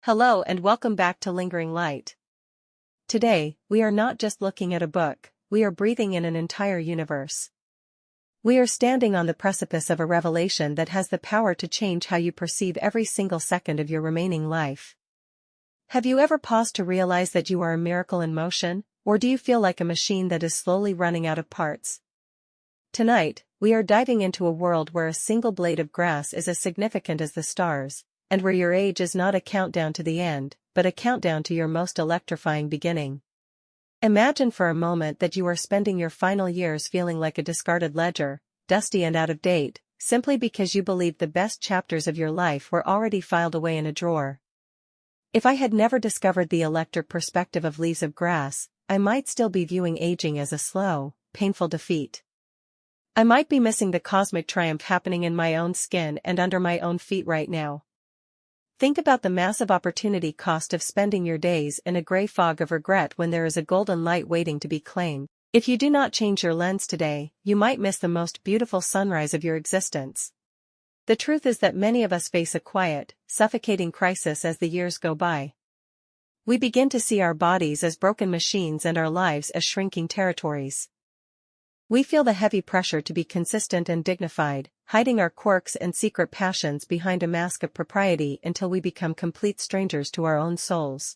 Hello and welcome back to Lingering Light. Today, we are not just looking at a book, we are breathing in an entire universe. We are standing on the precipice of a revelation that has the power to change how you perceive every single second of your remaining life. Have you ever paused to realize that you are a miracle in motion, or do you feel like a machine that is slowly running out of parts? Tonight, we are diving into a world where a single blade of grass is as significant as the stars, and where your age is not a countdown to the end, but a countdown to your most electrifying beginning. Imagine for a moment that you are spending your final years feeling like a discarded ledger, dusty and out of date, simply because you believed the best chapters of your life were already filed away in a drawer. If I had never discovered the electric perspective of leaves of grass, I might still be viewing aging as a slow, painful defeat. I might be missing the cosmic triumph happening in my own skin and under my own feet right now. Think about the massive opportunity cost of spending your days in a gray fog of regret when there is a golden light waiting to be claimed. If you do not change your lens today, you might miss the most beautiful sunrise of your existence. The truth is that many of us face a quiet, suffocating crisis as the years go by. We begin to see our bodies as broken machines and our lives as shrinking territories. We feel the heavy pressure to be consistent and dignified, hiding our quirks and secret passions behind a mask of propriety until we become complete strangers to our own souls.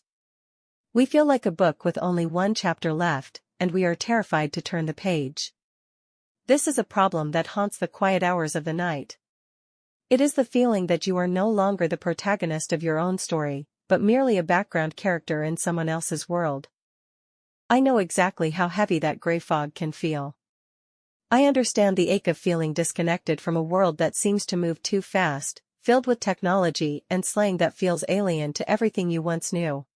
We feel like a book with only one chapter left, and we are terrified to turn the page. This is a problem that haunts the quiet hours of the night. It is the feeling that you are no longer the protagonist of your own story, but merely a background character in someone else's world. I know exactly how heavy that gray fog can feel. I understand the ache of feeling disconnected from a world that seems to move too fast, filled with technology and slang that feels alien to everything you once knew.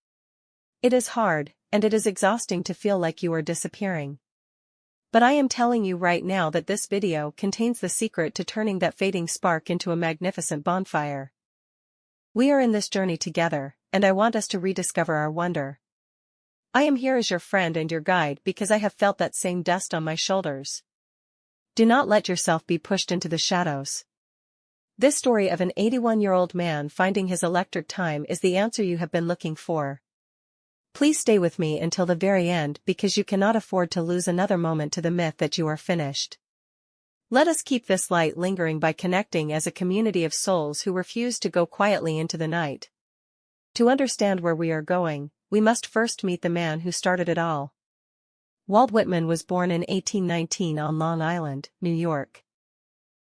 It is hard, and it is exhausting to feel like you are disappearing. But I am telling you right now that this video contains the secret to turning that fading spark into a magnificent bonfire. We are in this journey together, and I want us to rediscover our wonder. I am here as your friend and your guide because I have felt that same dust on my shoulders. Do not let yourself be pushed into the shadows. This story of an 81-year-old man finding his electric time is the answer you have been looking for. Please stay with me until the very end because you cannot afford to lose another moment to the myth that you are finished. Let us keep this light lingering by connecting as a community of souls who refuse to go quietly into the night. To understand where we are going, we must first meet the man who started it all. Walt Whitman was born in 1819 on Long Island, New York.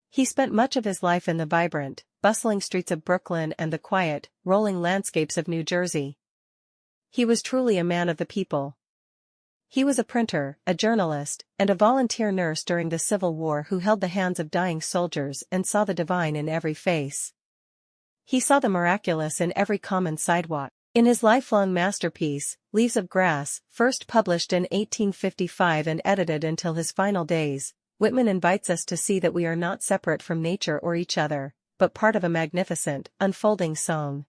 He spent much of his life in the vibrant, bustling streets of Brooklyn and the quiet, rolling landscapes of New Jersey. He was truly a man of the people. He was a printer, a journalist, and a volunteer nurse during the Civil War who held the hands of dying soldiers and saw the divine in every face. He saw the miraculous in every common sidewalk. In his lifelong masterpiece, Leaves of Grass, first published in 1855 and edited until his final days, Whitman invites us to see that we are not separate from nature or each other, but part of a magnificent, unfolding song.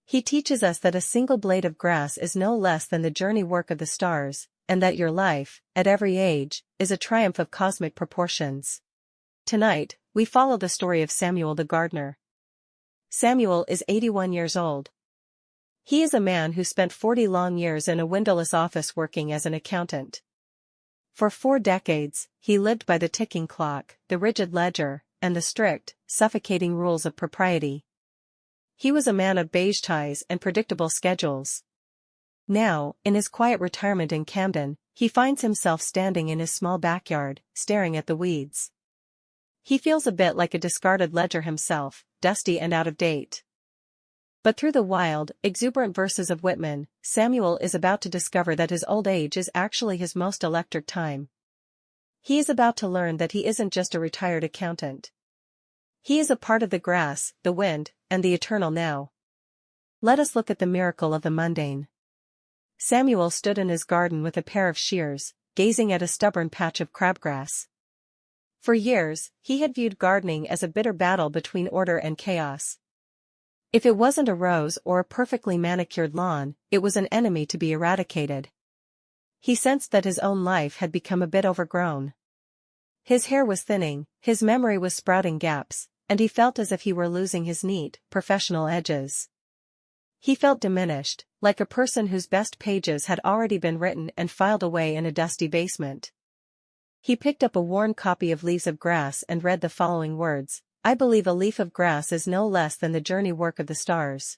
He teaches us that a single blade of grass is no less than the journey work of the stars, and that your life, at every age, is a triumph of cosmic proportions. Tonight, we follow the story of Samuel the gardener. Samuel is 81 years old. He is a man who spent 40 long years in a windowless office working as an accountant. For 4 decades, he lived by the ticking clock, the rigid ledger, and the strict, suffocating rules of propriety. He was a man of beige ties and predictable schedules. Now, in his quiet retirement in Camden, he finds himself standing in his small backyard, staring at the weeds. He feels a bit like a discarded ledger himself, dusty and out of date. But through the wild, exuberant verses of Whitman, Samuel is about to discover that his old age is actually his most electric time. He is about to learn that he isn't just a retired accountant. He is a part of the grass, the wind, and the eternal now. Let us look at the miracle of the mundane. Samuel stood in his garden with a pair of shears, gazing at a stubborn patch of crabgrass. For years, he had viewed gardening as a bitter battle between order and chaos. If it wasn't a rose or a perfectly manicured lawn, it was an enemy to be eradicated. He sensed that his own life had become a bit overgrown. His hair was thinning, his memory was sprouting gaps, and he felt as if he were losing his neat, professional edges. He felt diminished, like a person whose best pages had already been written and filed away in a dusty basement. He picked up a worn copy of Leaves of Grass and read the following words: "I believe a leaf of grass is no less than the journey work of the stars.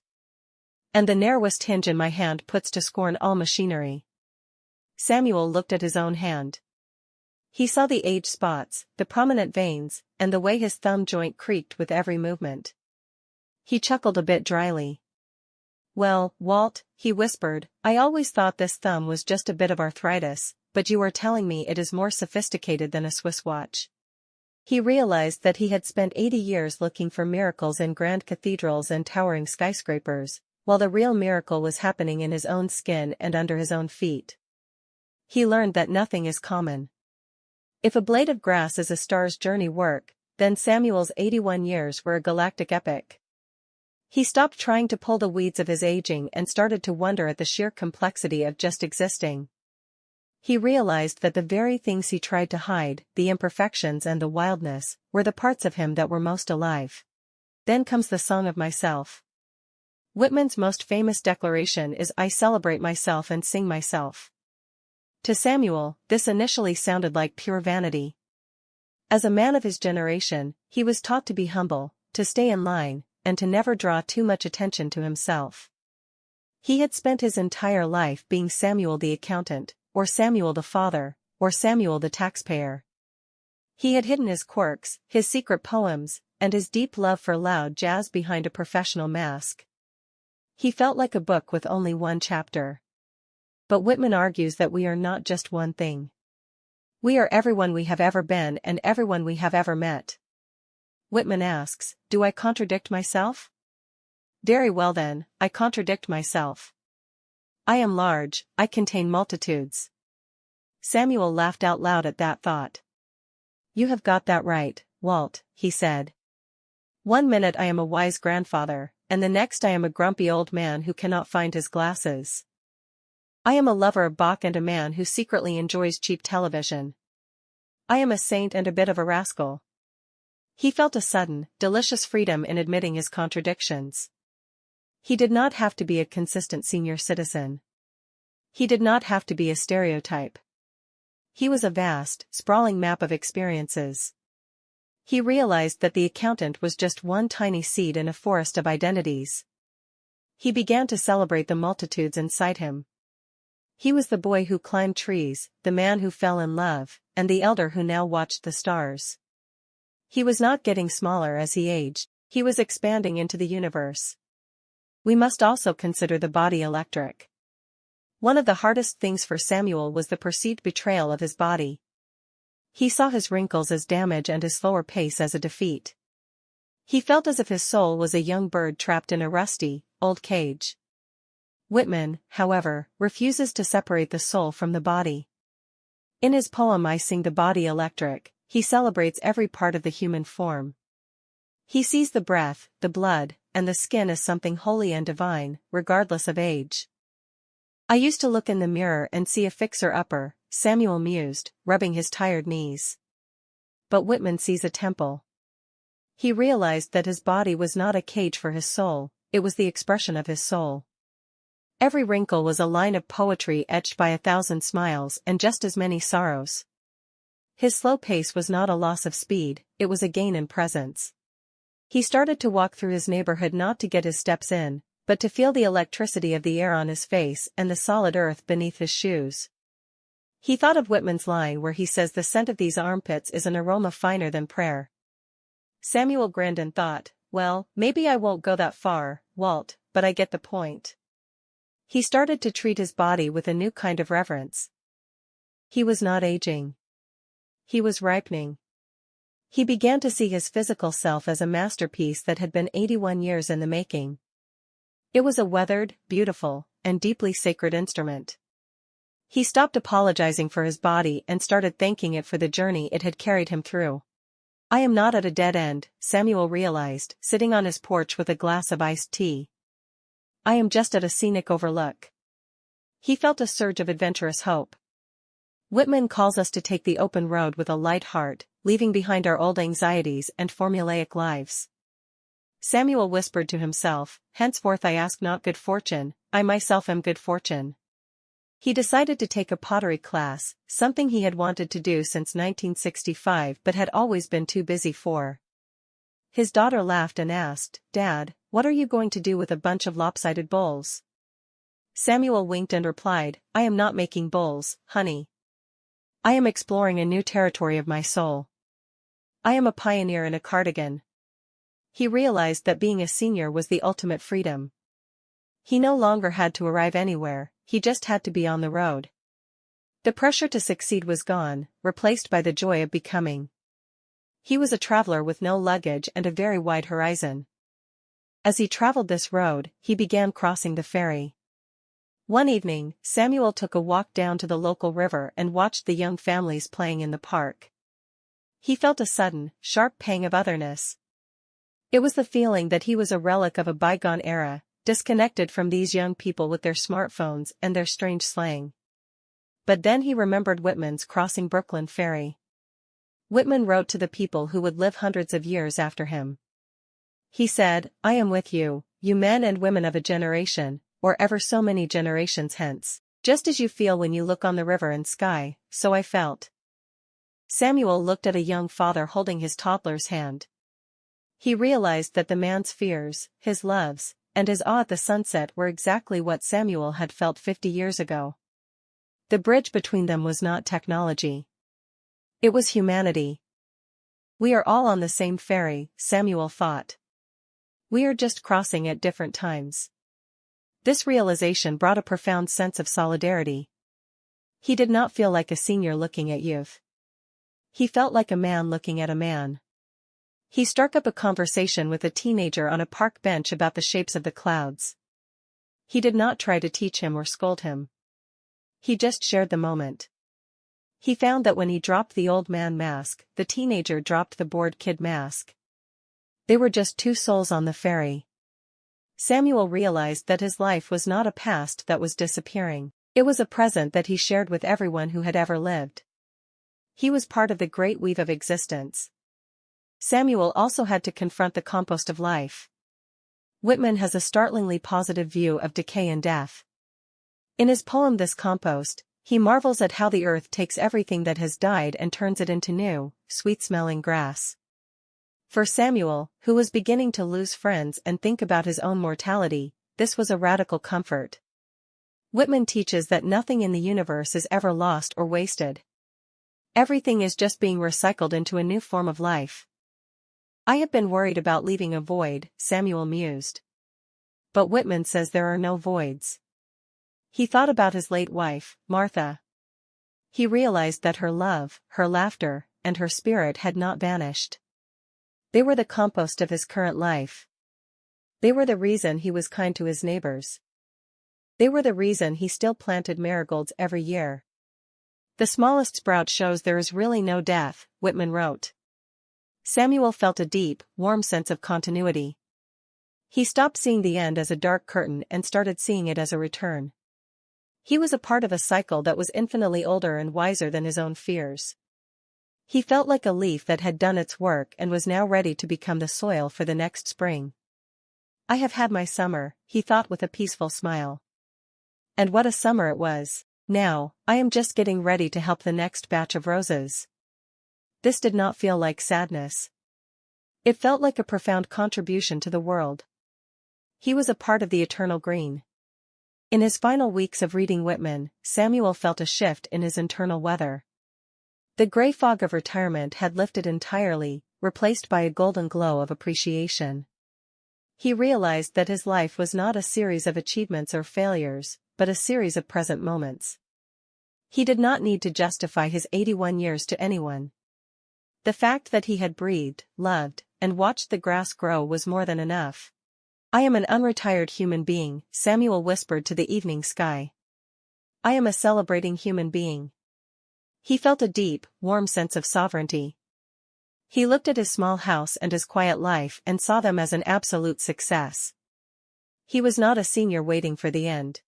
And the narrowest hinge in my hand puts to scorn all machinery." Samuel looked at his own hand. He saw the age spots, the prominent veins, and the way his thumb joint creaked with every movement. He chuckled a bit dryly. "Well, Walt," he whispered, "I always thought this thumb was just a bit of arthritis, but you are telling me it is more sophisticated than a Swiss watch." He realized that he had spent 80 years looking for miracles in grand cathedrals and towering skyscrapers, while the real miracle was happening in his own skin and under his own feet. He learned that nothing is common. If a blade of grass is a star's journey work, then Samuel's 81 years were a galactic epic. He stopped trying to pull the weeds of his aging and started to wonder at the sheer complexity of just existing. He realized that the very things he tried to hide, the imperfections and the wildness, were the parts of him that were most alive. Then comes the song of myself. Whitman's most famous declaration is "I celebrate myself and sing myself." To Samuel, this initially sounded like pure vanity. As a man of his generation, he was taught to be humble, to stay in line, and to never draw too much attention to himself. He had spent his entire life being Samuel the accountant, or Samuel the father, or Samuel the taxpayer. He had hidden his quirks, his secret poems, and his deep love for loud jazz behind a professional mask. He felt like a book with only one chapter. But Whitman argues that we are not just one thing. We are everyone we have ever been and everyone we have ever met. Whitman asks, do I contradict myself? Very well then, I contradict myself. I am large, I contain multitudes. Samuel laughed out loud at that thought. You have got that right, Walt, he said. One minute I am a wise grandfather, and the next I am a grumpy old man who cannot find his glasses. I am a lover of Bach and a man who secretly enjoys cheap television. I am a saint and a bit of a rascal. He felt a sudden, delicious freedom in admitting his contradictions. He did not have to be a consistent senior citizen. He did not have to be a stereotype. He was a vast, sprawling map of experiences. He realized that the accountant was just one tiny seed in a forest of identities. He began to celebrate the multitudes inside him. He was the boy who climbed trees, the man who fell in love, and the elder who now watched the stars. He was not getting smaller as he aged, he was expanding into the universe. We must also consider the body electric. One of the hardest things for Samuel was the perceived betrayal of his body. He saw his wrinkles as damage and his slower pace as a defeat. He felt as if his soul was a young bird trapped in a rusty, old cage. Whitman, however, refuses to separate the soul from the body. In his poem I Sing the Body Electric, he celebrates every part of the human form. He sees the breath, the blood, and the skin as something holy and divine, regardless of age. I used to look in the mirror and see a fixer-upper, Samuel mused, rubbing his tired knees. But Whitman sees a temple. He realized that his body was not a cage for his soul, it was the expression of his soul. Every wrinkle was a line of poetry etched by 1,000 smiles and just as many sorrows. His slow pace was not a loss of speed, it was a gain in presence. He started to walk through his neighborhood not to get his steps in, but to feel the electricity of the air on his face and the solid earth beneath his shoes. He thought of Whitman's line where he says the scent of these armpits is an aroma finer than prayer. Samuel grinned and thought, well, maybe I won't go that far, Walt, but I get the point. He started to treat his body with a new kind of reverence. He was not aging. He was ripening. He began to see his physical self as a masterpiece that had been 81 years in the making. It was a weathered, beautiful, and deeply sacred instrument. He stopped apologizing for his body and started thanking it for the journey it had carried him through. I am not at a dead end, Samuel realized, sitting on his porch with a glass of iced tea. I am just at a scenic overlook. He felt a surge of adventurous hope. Whitman calls us to take the open road with a light heart, leaving behind our old anxieties and formulaic lives. Samuel whispered to himself, henceforth I ask not good fortune, I myself am good fortune. He decided to take a pottery class, something he had wanted to do since 1965 but had always been too busy for. His daughter laughed and asked, Dad, what are you going to do with a bunch of lopsided bowls? Samuel winked and replied, I am not making bowls, honey. I am exploring a new territory of my soul. I am a pioneer in a cardigan. He realized that being a senior was the ultimate freedom. He no longer had to arrive anywhere, he just had to be on the road. The pressure to succeed was gone, replaced by the joy of becoming. He was a traveler with no luggage and a very wide horizon. As he traveled this road, he began crossing the ferry. One evening, Samuel took a walk down to the local river and watched the young families playing in the park. He felt a sudden, sharp pang of otherness. It was the feeling that he was a relic of a bygone era, disconnected from these young people with their smartphones and their strange slang. But then he remembered Whitman's Crossing Brooklyn Ferry. Whitman wrote to the people who would live hundreds of years after him. He said, I am with you, you men and women of a generation, or ever so many generations hence. Just as you feel when you look on the river and sky, so I felt. Samuel looked at a young father holding his toddler's hand. He realized that the man's fears, his loves, and his awe at the sunset were exactly what Samuel had felt 50 years ago. The bridge between them was not technology. It was humanity. We are all on the same ferry, Samuel thought. We are just crossing at different times. This realization brought a profound sense of solidarity. He did not feel like a senior looking at youth. He felt like a man looking at a man. He struck up a conversation with a teenager on a park bench about the shapes of the clouds. He did not try to teach him or scold him. He just shared the moment. He found that when he dropped the old man mask, the teenager dropped the bored kid mask. They were just two souls on the ferry. Samuel realized that his life was not a past that was disappearing. It was a present that he shared with everyone who had ever lived. He was part of the great weave of existence. Samuel also had to confront the compost of life. Whitman has a startlingly positive view of decay and death. In his poem This Compost, he marvels at how the earth takes everything that has died and turns it into new, sweet-smelling grass. For Samuel, who was beginning to lose friends and think about his own mortality, this was a radical comfort. Whitman teaches that nothing in the universe is ever lost or wasted. Everything is just being recycled into a new form of life. I have been worried about leaving a void, Samuel mused. But Whitman says there are no voids. He thought about his late wife, Martha. He realized that her love, her laughter, and her spirit had not vanished. They were the compost of his current life. They were the reason he was kind to his neighbors. They were the reason he still planted marigolds every year. The smallest sprout shows there is really no death, Whitman wrote. Samuel felt a deep, warm sense of continuity. He stopped seeing the end as a dark curtain and started seeing it as a return. He was a part of a cycle that was infinitely older and wiser than his own fears. He felt like a leaf that had done its work and was now ready to become the soil for the next spring. I have had my summer, he thought with a peaceful smile. And what a summer it was. Now, I am just getting ready to help the next batch of roses. This did not feel like sadness. It felt like a profound contribution to the world. He was a part of the eternal green. In his final weeks of reading Whitman, Samuel felt a shift in his internal weather. The gray fog of retirement had lifted entirely, replaced by a golden glow of appreciation. He realized that his life was not a series of achievements or failures, but a series of present moments. He did not need to justify his 81 years to anyone. The fact that he had breathed, loved, and watched the grass grow was more than enough. I am an unretired human being, Samuel whispered to the evening sky. I am a celebrating human being. He felt a deep, warm sense of sovereignty. He looked at his small house and his quiet life and saw them as an absolute success. He was not a senior waiting for the end.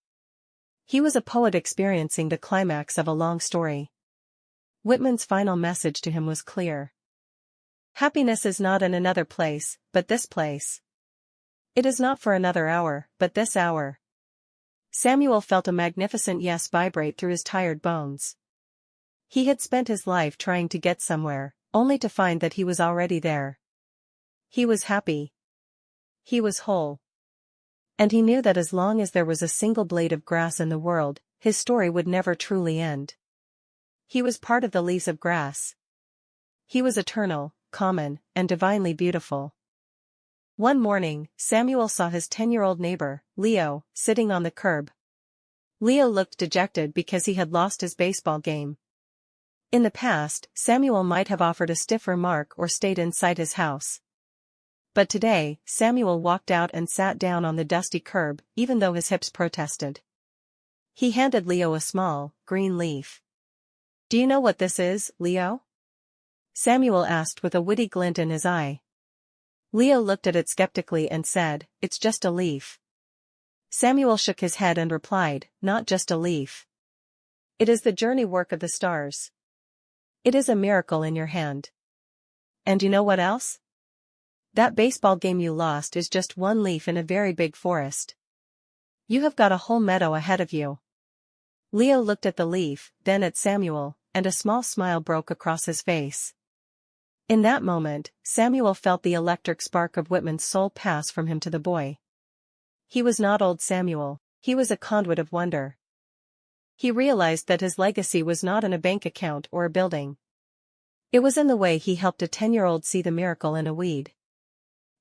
He was a poet experiencing the climax of a long story. Whitman's final message to him was clear. Happiness is not in another place, but this place. It is not for another hour, but this hour. Samuel felt a magnificent yes vibrate through his tired bones. He had spent his life trying to get somewhere, only to find that he was already there. He was happy. He was whole. And he knew that as long as there was a single blade of grass in the world, his story would never truly end. He was part of the leaves of grass. He was eternal, common, and divinely beautiful. One morning, Samuel saw his 10-year-old neighbor, Leo, sitting on the curb. Leo looked dejected because he had lost his baseball game. In the past, Samuel might have offered a stiff remark or stayed inside his house. But today, Samuel walked out and sat down on the dusty curb, even though his hips protested. He handed Leo a small, green leaf. "Do you know what this is, Leo?" Samuel asked with a witty glint in his eye. Leo looked at it skeptically and said, "It's just a leaf." Samuel shook his head and replied, "Not just a leaf. It is the journey work of the stars. It is a miracle in your hand. And you know what else? That baseball game you lost is just one leaf in a very big forest. You have got a whole meadow ahead of you." Leo looked at the leaf, then at Samuel, and a small smile broke across his face. In that moment, Samuel felt the electric spark of Whitman's soul pass from him to the boy. He was not old Samuel, he was a conduit of wonder. He realized that his legacy was not in a bank account or a building. It was in the way he helped a 10-year-old see the miracle in a weed.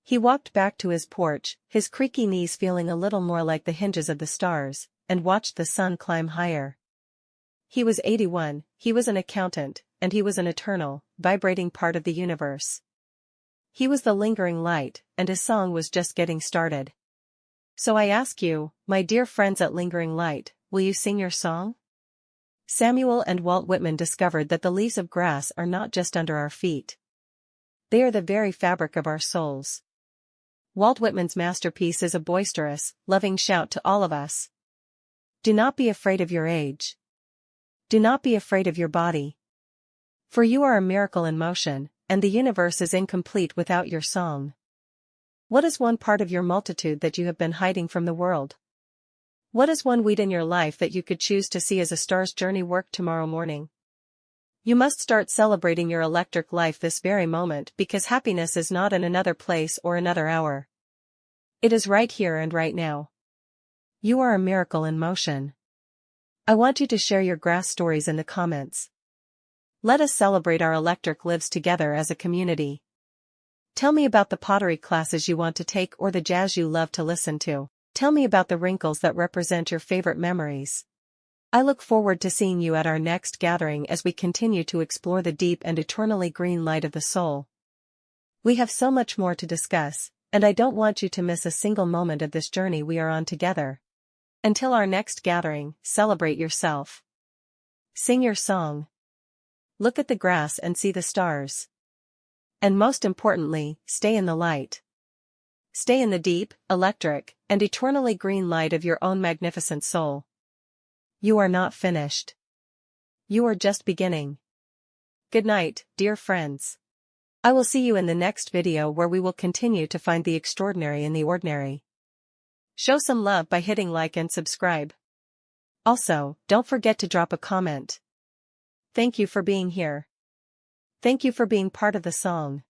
He walked back to his porch, his creaky knees feeling a little more like the hinges of the stars, and watched the sun climb higher. He was 81, he was an accountant, and he was an eternal, vibrating part of the universe. He was the lingering light, and his song was just getting started. So I ask you, my dear friends at Lingering Light, will you sing your song? Samuel and Walt Whitman discovered that the leaves of grass are not just under our feet. They are the very fabric of our souls. Walt Whitman's masterpiece is a boisterous, loving shout to all of us. Do not be afraid of your age. Do not be afraid of your body. For you are a miracle in motion, and the universe is incomplete without your song. What is one part of your multitude that you have been hiding from the world? What is one weed in your life that you could choose to see as a star's journey work tomorrow morning? You must start celebrating your electric life this very moment because happiness is not in another place or another hour. It is right here and right now. You are a miracle in motion. I want you to share your grass stories in the comments. Let us celebrate our electric lives together as a community. Tell me about the pottery classes you want to take or the jazz you love to listen to. Tell me about the wrinkles that represent your favorite memories. I look forward to seeing you at our next gathering as we continue to explore the deep and eternally green light of the soul. We have so much more to discuss, and I don't want you to miss a single moment of this journey we are on together. Until our next gathering, celebrate yourself. Sing your song. Look at the grass and see the stars. And most importantly, stay in the light. Stay in the deep, electric, and eternally green light of your own magnificent soul. You are not finished. You are just beginning. Good night, dear friends. I will see you in the next video where we will continue to find the extraordinary in the ordinary. Show some love by hitting like and subscribe. Also, don't forget to drop a comment. Thank you for being here. Thank you for being part of the song.